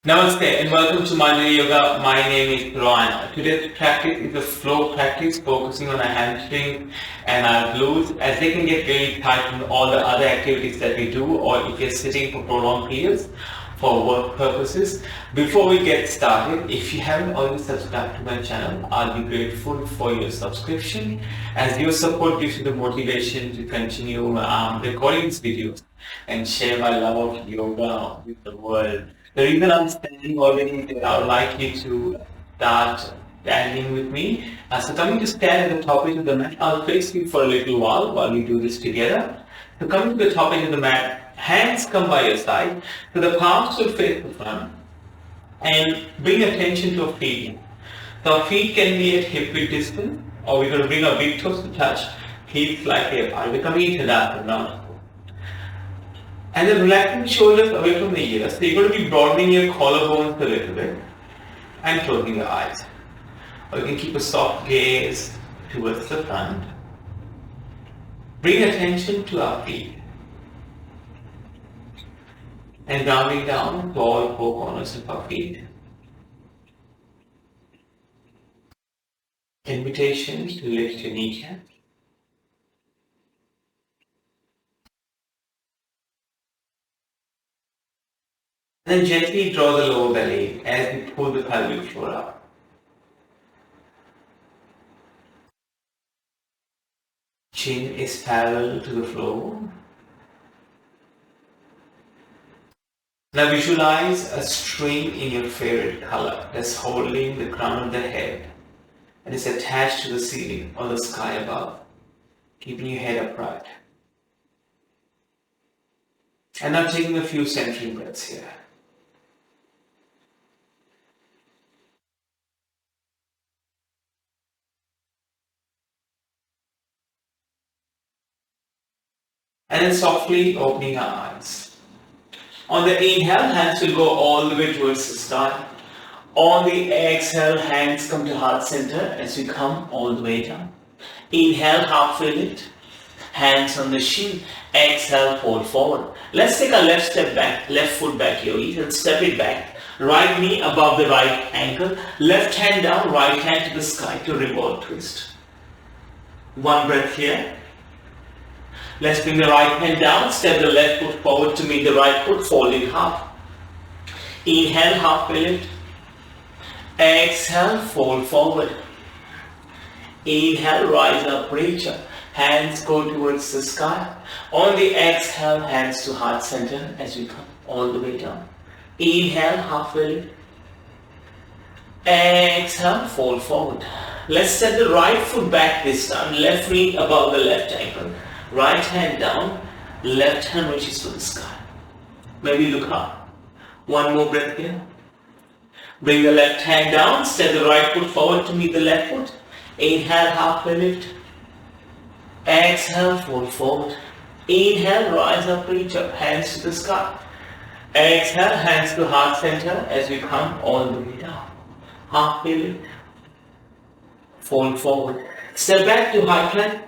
Namaste and welcome to Minderly Yoga. My name is Rohan. Today's practice is a flow practice focusing on our hamstrings and our glutes as they can get really tight from all the other activities that we do, or if you're sitting for prolonged periods for work purposes. Before we get started, if you haven't already subscribed to my channel, I'll be grateful for your subscription as your support gives me the motivation to continue recording these videos and share my love of yoga with the world. The reason I'm standing already is that I would like you to start standing with me. So coming to stand at the top edge of the mat, I'll face you for a little while we do this together. So coming to the top edge of the mat, hands come by your side, so the palms will face the front and bring attention to our feet. So our feet can be at hip width distance, or we're going to bring our big toes to touch, heels slightly apart. We're coming into that now. And then relaxing shoulders away from the ears. So you're going to be broadening your collarbones a little bit and closing your eyes. Or you can keep a soft gaze towards the front. Bring attention to our feet. And rounding down to all four corners of our feet. Invitation to lift your kneecaps. Then gently draw the lower belly as we pull the pelvic floor up. Chin is parallel to the floor. Now visualize a string in your favorite color that's holding the crown of the head and is attached to the ceiling or the sky above, keeping your head upright. And now taking a few centering breaths here. And then softly opening our eyes. On the inhale, hands will go all the way towards the sky. On the exhale, hands come to heart center as we come all the way down. Inhale, halfway lift. Hands on the shin. Exhale, fold forward. Let's take a left step back, left foot back, yogis, and step it back. Right knee above the right ankle. Left hand down, right hand to the sky to revolve twist. One breath here. Let's bring the right hand down, step the left foot forward to meet the right foot, fold in half. Inhale, halfway lift. Exhale, fold forward. Inhale, rise up, reach up. Hands go towards the sky. On the exhale, hands to heart center as we come all the way down. Inhale, halfway lift. Exhale, fold forward. Let's set the right foot back this time. Left knee above the left ankle. Right hand down, left hand reaches to the sky. Maybe look up. One more breath here. Bring the left hand down, step the right foot forward to meet the left foot. Inhale, halfway lift. Exhale, fold forward. Inhale, rise up, reach up, hands to the sky. Exhale, hands to heart center as we come all the way down. Halfway lift. Fold forward. Step back to high plank.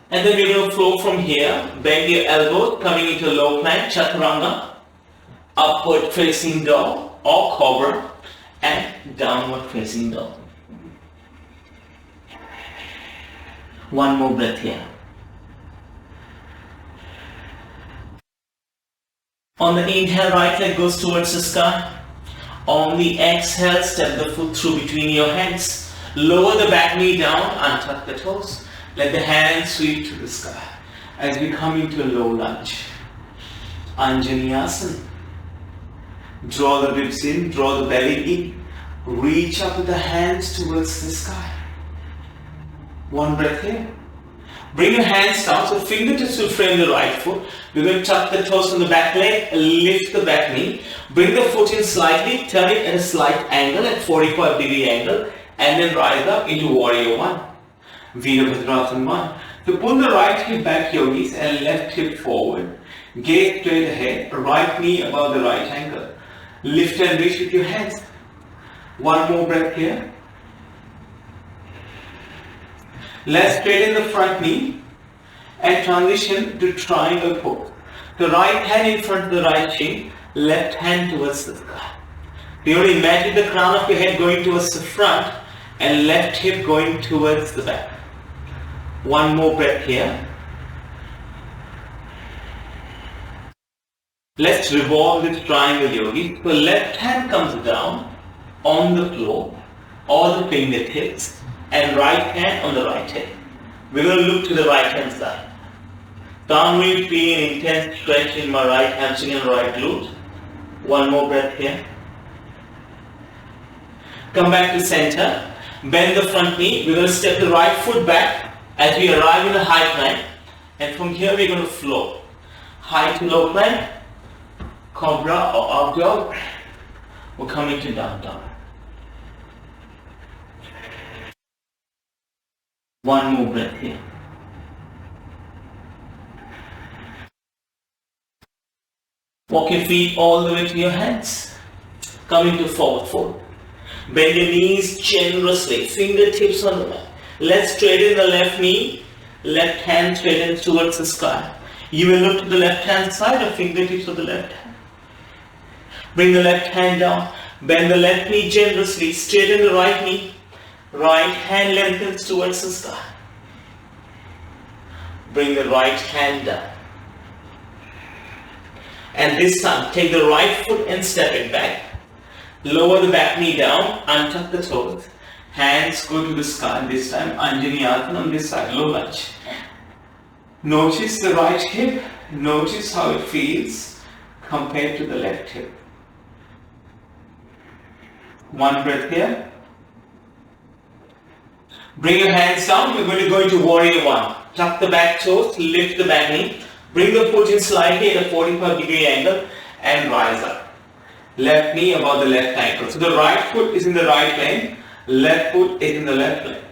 And then we're going to flow from here. Bend your elbows, coming into low plank, chaturanga, upward facing dog or cobra, and downward facing dog. One more breath here. On the inhale, right leg goes towards the sky. On the exhale, step the foot through between your hands. Lower the back knee down, untuck the toes. Let the hands sweep to the sky as we come into a low lunge. Anjaneyasana. Draw the ribs in, draw the belly in. Reach up with the hands towards the sky. One breath here. Bring your hands down, so fingertips will frame the right foot. We're going to tuck the toes on the back leg, lift the back knee. Bring the foot in slightly, turn it at a slight angle, at 45-degree angle, and then rise up into Warrior One. Virabhadrasana 1. So pull the right hip back, yogis, and left hip forward. Gaze straight ahead, right knee above the right ankle. Lift and reach with your hands. One more breath here. Let's straighten the front knee and transition to triangle pose. The right hand in front of the right shin, left hand towards the sky. You want to imagine the crown of your head going towards the front and left hip going towards the back. One more breath here. Let's revolve this triangle yogi. So left hand comes down on the floor, or the fingertips, and right hand on the right hip. We're going to look to the right hand side. So I'm really feeling an intense stretch in my right hamstring and right glute. One more breath here. Come back to center. Bend the front knee. We're going to step the right foot back as we arrive in a high plank. And from here we're going to flow. High to low plank, cobra or up dog. We're coming to down dog. One more breath here. Walk your feet all the way to your hands. Coming to forward fold. Bend your knees generously. Fingertips on the mat. Let's straighten the left knee. Left hand straightens towards the sky. You will look to the left hand side or fingertips of the left hand. Bring the left hand down. Bend the left knee generously. Straighten the right knee. Right hand lengthens towards the sky. Bring the right hand down. And this time, take the right foot and step it back. Lower the back knee down, untuck the toes. Hands go to the sky. This time, Anjani Asana on this side, low lunge. Notice the right hip. Notice how it feels compared to the left hip. One breath here. Bring your hands down. We're going to go into warrior one. Tuck the back toes, lift the back knee. Bring the foot in slightly at a 45-degree angle and rise up. Left knee above the left ankle. So the right foot is in the right lane, left foot is in the left lane.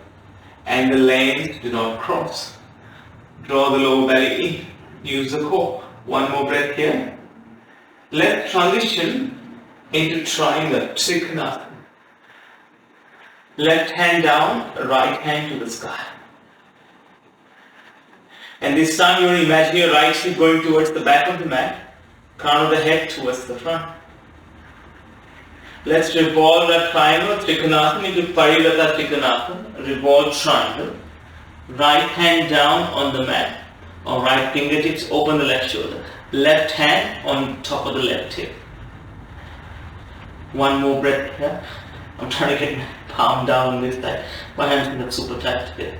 And the lanes do not cross. Draw the lower belly in. Use the core. One more breath here. Let's transition into triangle, Trikonasana. Left hand down, right hand to the sky. And this time you want to imagine your right hip going towards the back of the mat, crown of the head towards the front. Let's revolve that triangle, Trikonasana, into Parilata Trikonasana. Revolve triangle. Right hand down on the mat, or right fingertips open the left shoulder. Left hand on top of the left hip. One more breath here. I'm trying to get my palm down on this side. My hands are not super tight together.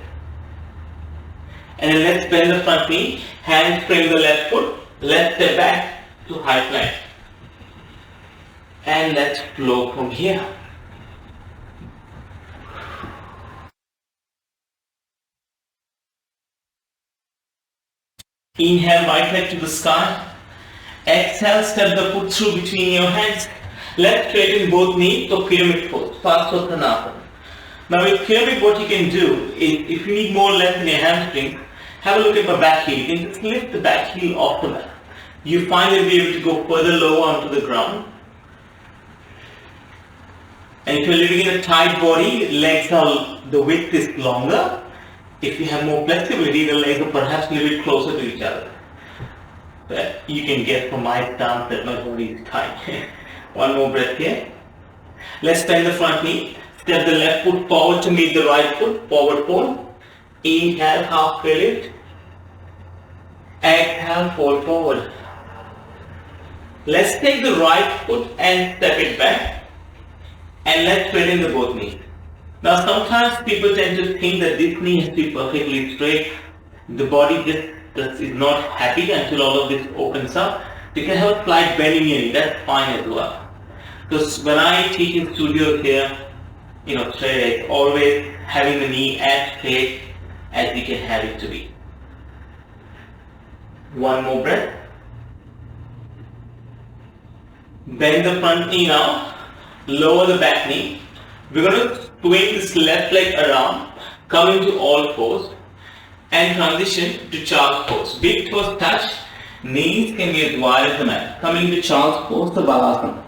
And then let's bend the front knee, hands frame the left foot, let's step back to high plank. And let's flow from here. Inhale, right leg to the sky. Exhale, step the foot through between your hands. Let's straighten both knees to pyramid pose, Parsvottanasana. Now with pyramid, what you can do is, if you need more length in your hamstring, have a look at my back heel. You can just lift the back heel off the mat. You find you'll be able to go further lower onto the ground. And if you're living in a tight body, legs are, the width is longer. If you have more flexibility, the legs are perhaps a little bit closer to each other. But you can get from my stance that my body is tight. One more breath here. Let's bend the front knee. Step the left foot forward to meet the right foot. Forward fold. Inhale, halfway lift. Exhale, fold forward. Let's take the right foot and step it back. And let's straighten the both knees. Now sometimes people tend to think that this knee has to be perfectly straight. The body just is not happy until all of this opens up. You can have a slight bend in your knee, that's fine as well. Because when I teach in studios here, straight, it's always having the knee as straight as you can have it to be. One more breath. Bend the front knee now. Lower the back knee. We're going to swing this left leg around, come into all fours, and transition to child's pose. Big toes touch, knees can be as wide as the mat. Coming to child's pose, the Balasana.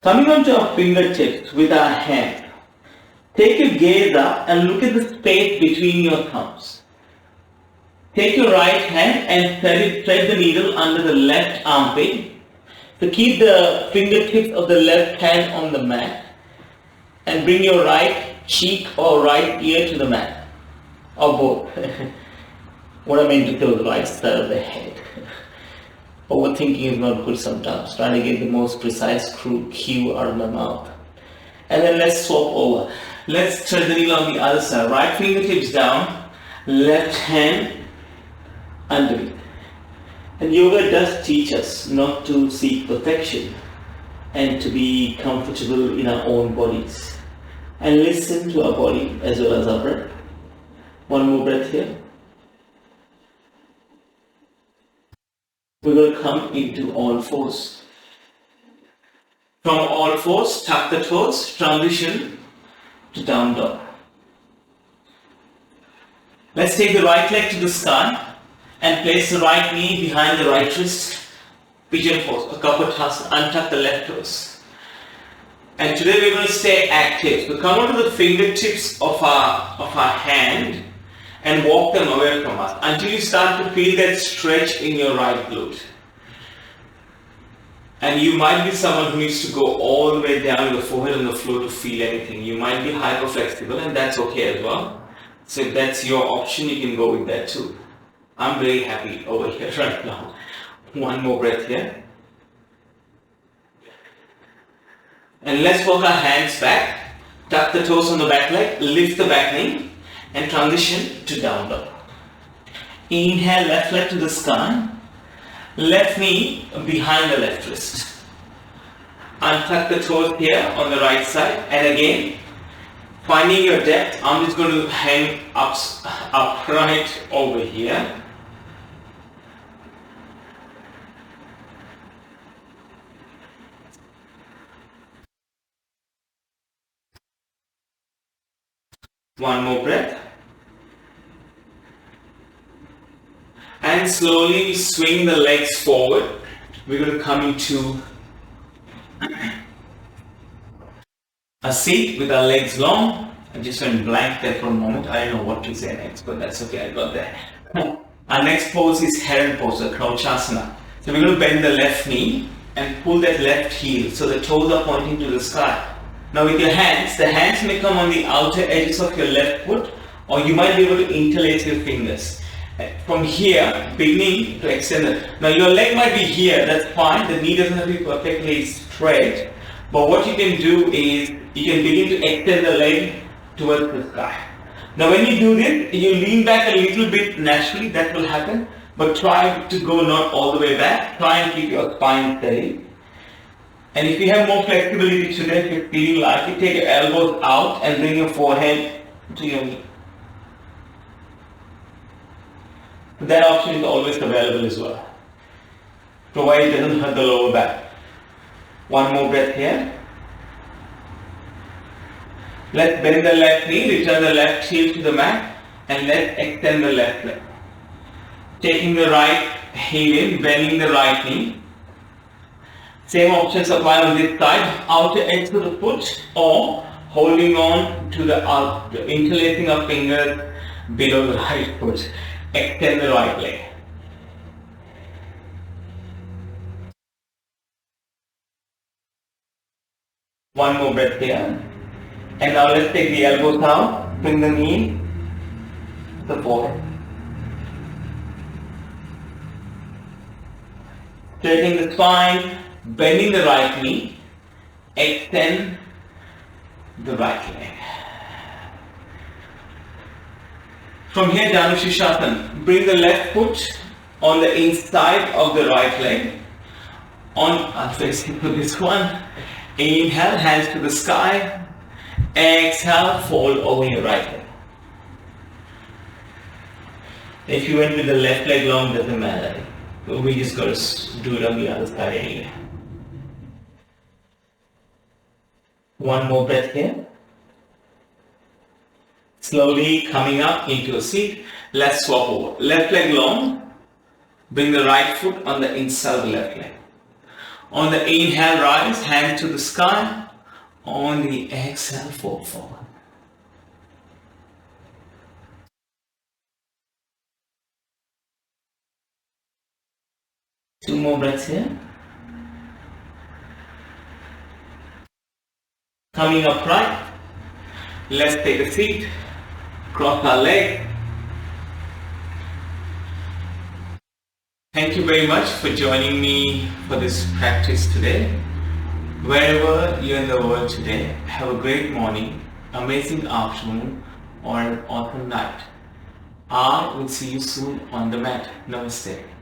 Coming onto our fingertips with our hand, take your gaze up and look at the space between your thumbs. Take your right hand and thread the needle under the left armpit. So keep the fingertips of the left hand on the mat and bring your right cheek or right ear to the mat, or both. What I meant to tell the right side of the head. Overthinking is not good sometimes, trying to get the most precise cue out of my mouth. And then let's swap over. Let's thread the needle on the other side. Right fingertips down, left hand underneath. And yoga does teach us not to seek perfection and to be comfortable in our own bodies. And listen to our body as well as our breath. One more breath here. We're going to come into all fours. From all fours, tuck the toes, transition to down dog. Let's take the right leg to the sky and place the right knee behind the right wrist. Pigeon pose, a Kapotasana, untuck the left toes. And today we're going to stay active. So come onto the fingertips of our hand and walk them away from us until you start to feel that stretch in your right glute. And you might be someone who needs to go all the way down the forehead and the floor to feel anything. You might be hyper flexible, and that's okay as well. So if that's your option, you can go with that too. I'm very happy over here right now. One more breath here. And let's walk our hands back. Tuck the toes on the back leg, lift the back knee, and transition to down dog. Inhale, left leg to the sky, left knee behind the left wrist. Untuck the toes here on the right side, and again, finding your depth, I'm just going to hang upright over here. One more breath. And slowly swing the legs forward. We're going to come into a seat with our legs long. I just went blank there for a moment. I don't know what to say next, but that's okay, I got there. Our next pose is heron pose, or Crouchasana. So we're going to bend the left knee and pull that left heel so the toes are pointing to the sky. Now with your hands, the hands may come on the outer edges of your left foot, or you might be able to interlace your fingers. From here, beginning to extend it. Now your leg might be here, that's fine, the knee doesn't have to be perfectly straight. But what you can do is, you can begin to extend the leg towards the sky. Now when you do this, you lean back a little bit naturally, that will happen. But try to go not all the way back, try and keep your spine steady. And if you have more flexibility today, if you're feeling like it, take your elbows out and bring your forehead to your knee. That option is always available as well, provided it doesn't hurt the lower back. One more breath here. Let's bend the left knee, return the left heel to the mat, and let's extend the left leg. Taking the right heel in, bending the right knee. Same options apply on this side, outer edge of the foot, or holding on to the interlacing of fingers below the right foot. Extend the right leg. One more breath here. And now let's take the elbows out, bring the knee to the forehead. Straightening the spine, bending the right knee, extend the right leg. From here, Danu Shishasana, bring the left foot on the inside of the right leg. I'll face into this one. Inhale, hands to the sky. Exhale, fold over your right leg. If you went with the left leg long, doesn't matter. We just got to do it on the other side anyway. One more breath here. Slowly coming up into a seat. Let's swap over. Left leg long. Bring the right foot on the inside of the left leg. On the inhale, rise, hands to the sky. On the exhale, fall forward. Two more breaths here. Coming upright. Let's take a seat. Cross our leg. Thank you very much for joining me for this practice today. Wherever you're in the world today, have a great morning, amazing afternoon, or an awesome night. I will see you soon on the mat. Namaste.